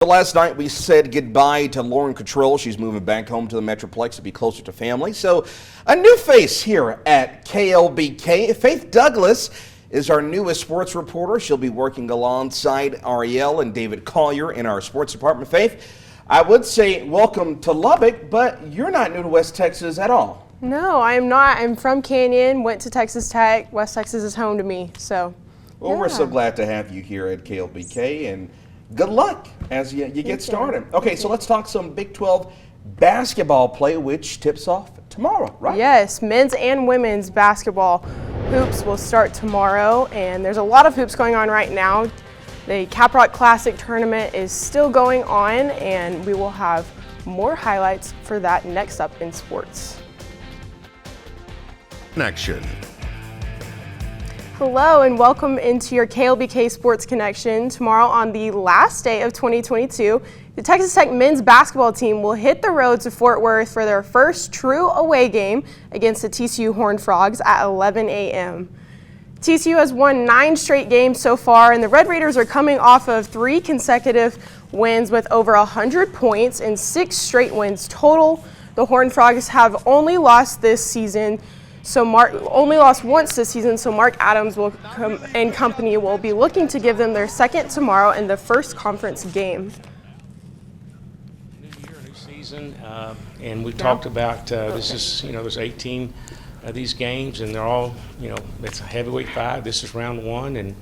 last night we said goodbye to Lauren Cottrell. She's moving back home to the Metroplex to be closer to family. So a new face here at KLBK. Faith Douglas is our newest sports reporter. She'll be working alongside Ariel and David Collier in our sports department. Faith, I would say welcome to Lubbock, but you're not new to West Texas at all. No, I am not. I'm from Canyon, went to Texas Tech. West Texas is home to me, so. Well, we're so glad to have you here at KLBK, and good luck as you get started. Okay, so let's talk some Big 12 basketball play, which tips off tomorrow, right? Yes, men's and women's basketball hoops will start tomorrow, and there's a lot of hoops going on right now. The Caprock Classic tournament is still going on, and we will have more highlights for that next up in sports. Connection. Hello and welcome into your KLBK Sports Connection. Tomorrow on the last day of 2022, the Texas Tech men's basketball team will hit the road to Fort Worth for their first true away game against the TCU Horned Frogs at 11 a.m. TCU has won 9 straight games so far, and the Red Raiders are coming off of 3 consecutive wins with over 100 points and 6 straight wins total. The Horned Frogs have only lost this season, only lost once this season, so Mark Adams and company will be looking to give them their second tomorrow in the first conference game. New year, new season, and we talked about this is, there's 18 of these games, and they're all, it's a heavyweight fight. This is round 1,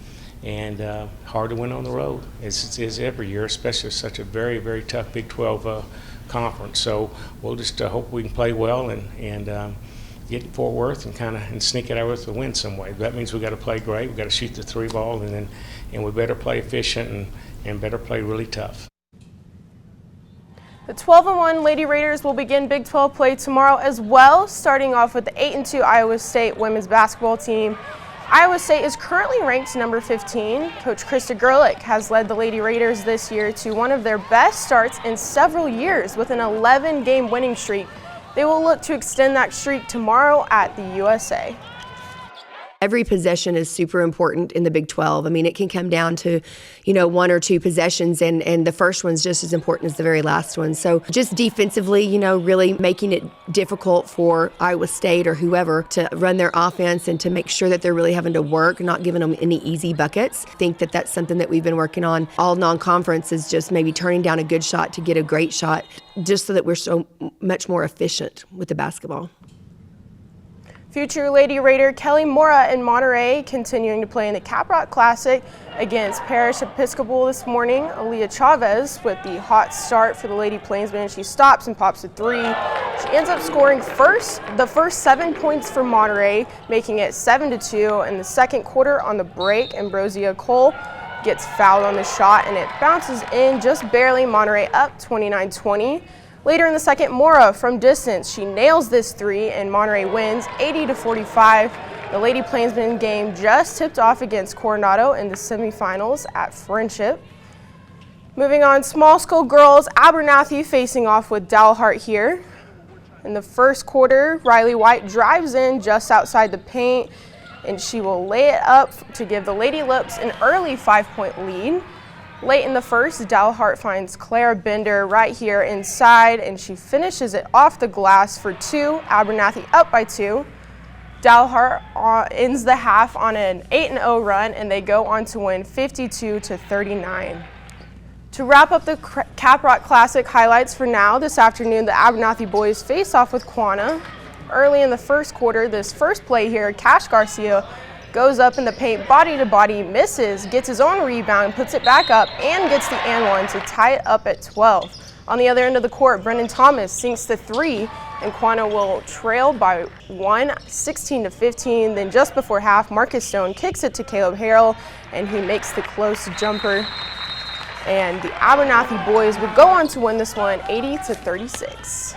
and hard to win on the road, as it is every year, especially such a very, very tough Big 12 conference. So we'll just hope we can play well and get to Fort Worth and sneak it out with a win some way. That means we got to play great. We got to shoot the 3 ball, and we better play efficient and better play really tough. The 12-1 Lady Raiders will begin Big 12 play tomorrow as well, starting off with the 8-2 Iowa State women's basketball team. Iowa State is currently ranked number 15. Coach Krista Gerlich has led the Lady Raiders this year to one of their best starts in several years with an 11-game winning streak. They will look to extend that streak tomorrow at the USA. Every possession is super important in the Big 12. I mean, it can come down to, 1 or 2 possessions, and the first one's just as important as the very last one. So just defensively, really making it difficult for Iowa State or whoever to run their offense and to make sure that they're really having to work, not giving them any easy buckets. I think that that's something that we've been working on all non-conference, is just maybe turning down a good shot to get a great shot, just so that we're so much more efficient with the basketball. Future Lady Raider Kelly Mora in Monterey continuing to play in the Caprock Classic against Parish Episcopal this morning. Aaliyah Chavez with the hot start for the Lady Plainsmen. She stops and pops a 3. She ends up scoring the first 7 points for Monterey, making it 7-2 in the second quarter. On the break, Ambrosia Cole gets fouled on the shot and it bounces in just barely. Monterey up 29-20. Later in the second, Mora from distance. She nails this 3 and Monterey wins 80-45. The Lady Plainsmen game just tipped off against Coronado in the semifinals at Friendship. Moving on, small school girls, Abernathy facing off with Dalhart here. In the first quarter, Riley White drives in just outside the paint, and she will lay it up to give the Lady Lips an early 5-point lead. Late in the first, Dalhart finds Clara Bender right here inside, and she finishes it off the glass for 2. Abernathy up by 2. Dalhart ends the half on an 8-0 run, and they go on to win 52-39. To wrap up the Caprock Classic highlights for now, this afternoon the Abernathy boys face off with Quanah. Early in the first quarter, this first play here, Cash Garcia goes up in the paint, body to body, misses, gets his own rebound, puts it back up, and gets the and one to tie it up at 12. On the other end of the court, Brendan Thomas sinks the 3, and Quanah will trail by 1, 16-15. Then just before half, Marcus Stone kicks it to Caleb Harrell, and he makes the close jumper. And the Abernathy boys will go on to win this one 80-36.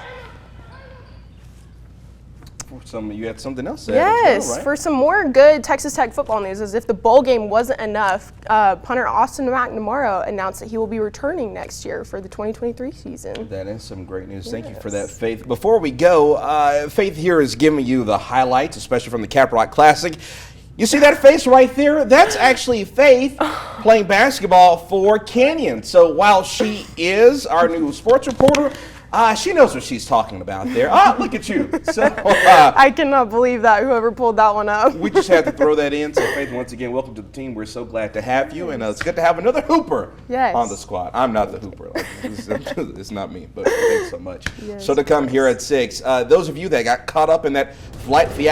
You had something else to add as well, well, right? For some more good Texas Tech football news, as if the bowl game wasn't enough, punter Austin McNamara announced that he will be returning next year for the 2023 season. That is some great news. Yes. Thank you for that, Faith. Before we go, Faith here is giving you the highlights, especially from the Caprock Classic. You see that face right there? That's actually Faith playing basketball for Canyon. So while she is our new sports reporter, she knows what she's talking about there. Look at you. So I cannot believe that, whoever pulled that one up. we just had to throw that in. So Faith, once again, welcome to the team. We're so glad to have you, and it's good to have another hooper Yes. on the squad. I'm not the hooper. It's not me, but thanks so much. Yes, So to come here at 6, those of you that got caught up in that flight fiasco,